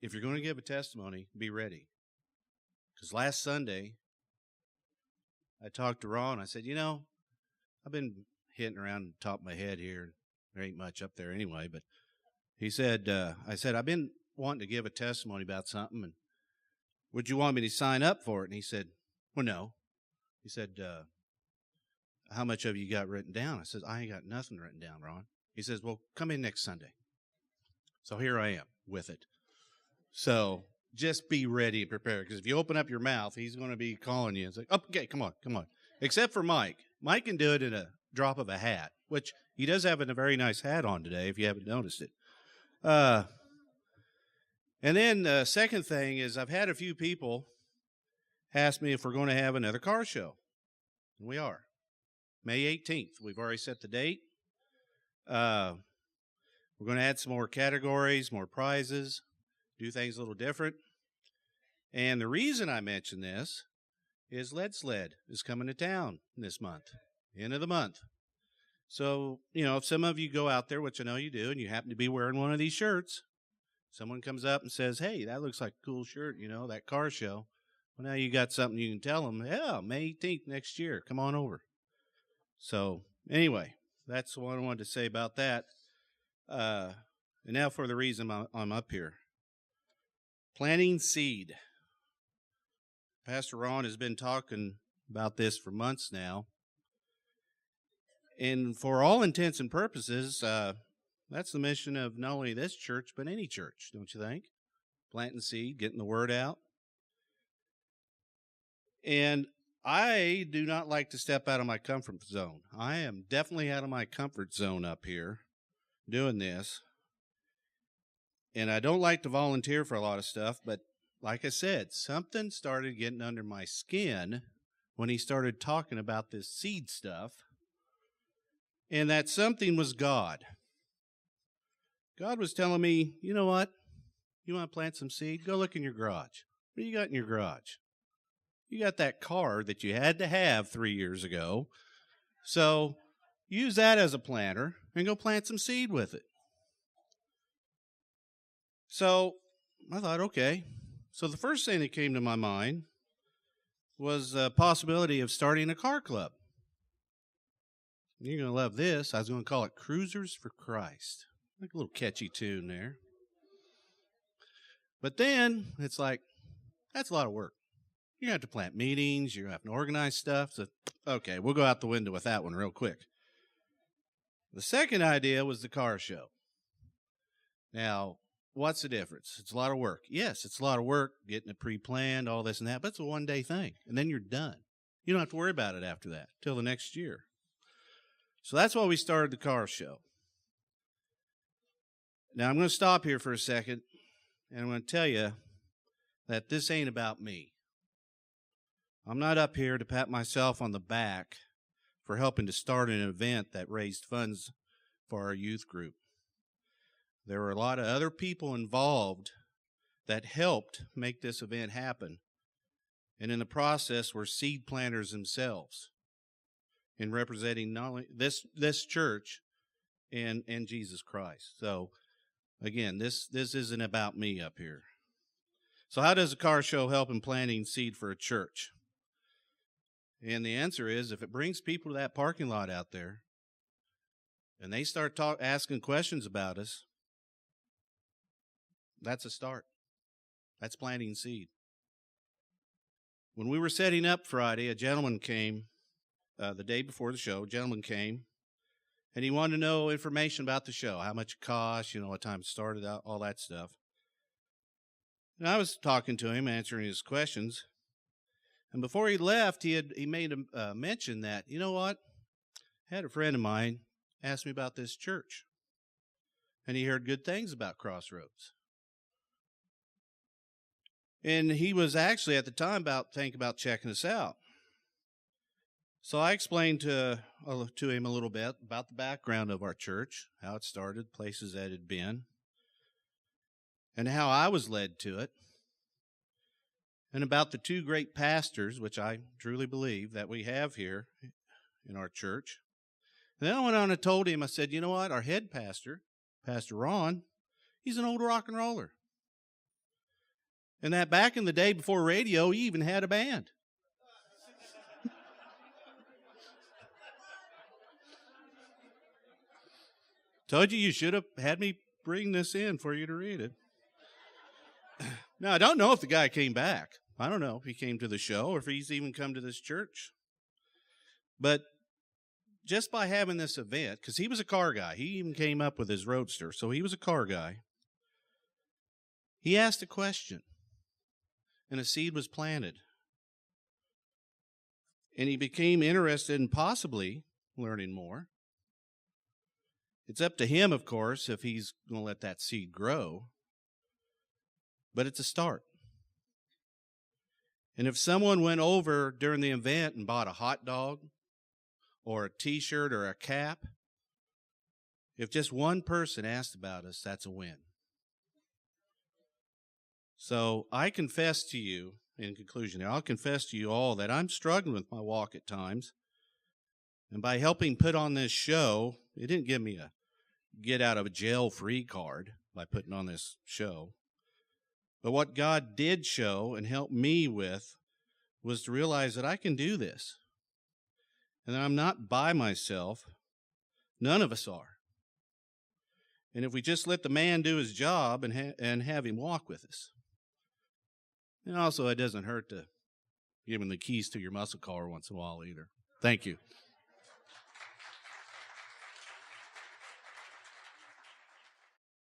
if you're going to give a testimony, be ready. Because last Sunday, I talked to Ron. I said, I've been hitting around the top of my head here. There ain't much up there anyway. But he said, I said, I've been wanting to give a testimony about something. And would you want me to sign up for it? And he said, well, no. He said, how much of you got written down? I said, I ain't got nothing written down, Ron. He says, well, come in next Sunday. So here I am with it. So just be ready and prepared, because if you open up your mouth, he's going to be calling you. It's like, okay, come on. Except for Mike. Mike can do it in a drop of a hat, which he does have a very nice hat on today, if you haven't noticed it. And then the second thing is I've had a few people ask me if we're going to have another car show. And we are. May 18th. We've already set the date. We're going to add some more categories, more prizes, do things a little different. And the reason I mention this is Lead Sled is coming to town this month, end of the month. So, if some of you go out there, which I know you do, and you happen to be wearing one of these shirts, someone comes up and says, hey, that looks like a cool shirt, that car show. Well, now you got something you can tell them, yeah, May 18th next year, come on over. So, anyway, that's what I wanted to say about that. And now for the reason I'm up here. Planting seed. Pastor Ron has been talking about this for months now. And for all intents and purposes, that's the mission of not only this church, but any church, don't you think? Planting seed, getting the word out. And I do not like to step out of my comfort zone. I am definitely out of my comfort zone up here doing this. And I don't like to volunteer for a lot of stuff, but like I said, something started getting under my skin when he started talking about this seed stuff. And that something was God. God was telling me, you know what? You want to plant some seed? Go look in your garage. What do you got in your garage? You got that car that you had to have 3 years ago. So use that as a planter and go plant some seed with it. So I thought, okay. So the first thing that came to my mind was the possibility of starting a car club. You're going to love this. I was going to call it Cruisers for Christ. Like a little catchy tune there. But then it's like, that's a lot of work. You're going to have to plant meetings. You're going to have to organize stuff. So, okay, we'll go out the window with that one real quick. The second idea was the car show. Now, what's the difference? It's a lot of work. Yes, it's a lot of work getting it pre-planned, all this and that, but it's a one-day thing, and then you're done. You don't have to worry about it after that till the next year. So that's why we started the car show. Now, I'm going to stop here for a second, and I'm going to tell you that this ain't about me. I'm not up here to pat myself on the back for helping to start an event that raised funds for our youth group. There were a lot of other people involved that helped make this event happen, and in the process were seed planters themselves in representing not only this church and Jesus Christ. So, again, this isn't about me up here. So how does a car show help in planting seed for a church? And the answer is, if it brings people to that parking lot out there and they start asking questions about us, that's a start. That's planting seed. When we were setting up Friday, a gentleman came the day before the show. A gentleman came, and he wanted to know information about the show, how much it cost, what time it started, all that stuff. And I was talking to him, answering his questions. And before he left, he made a mention that, you know what? I had a friend of mine ask me about this church, and he heard good things about CrossRoads. And he was actually at the time thinking about checking us out. So I explained to him a little bit about the background of our church, how it started, places that it had been, and how I was led to it, and about the two great pastors, which I truly believe that we have here in our church. And then I went on and told him, I said, you know what, our head pastor, Pastor Ron, he's an old rock and roller. And that back in the day before radio, he even had a band. Told you should have had me bring this in for you to read it. Now, I don't know if the guy came back. I don't know if he came to the show or if he's even come to this church. But just by having this event, because he was a car guy, he even came up with his Roadster, so he was a car guy. He asked a question, and a seed was planted. And he became interested in possibly learning more. It's up to him, of course, if he's going to let that seed grow. But it's a start. And if someone went over during the event and bought a hot dog or a T-shirt or a cap, if just one person asked about us, that's a win. So I confess to you, in conclusion, I'll confess to you all that I'm struggling with my walk at times. And by helping put on this show, it didn't give me a get out of a jail free card by putting on this show. But what God did show and help me with was to realize that I can do this. And that I'm not by myself. None of us are. And if we just let the man do his job and have him walk with us. And also, it doesn't hurt to give him the keys to your muscle car once in a while either. Thank you.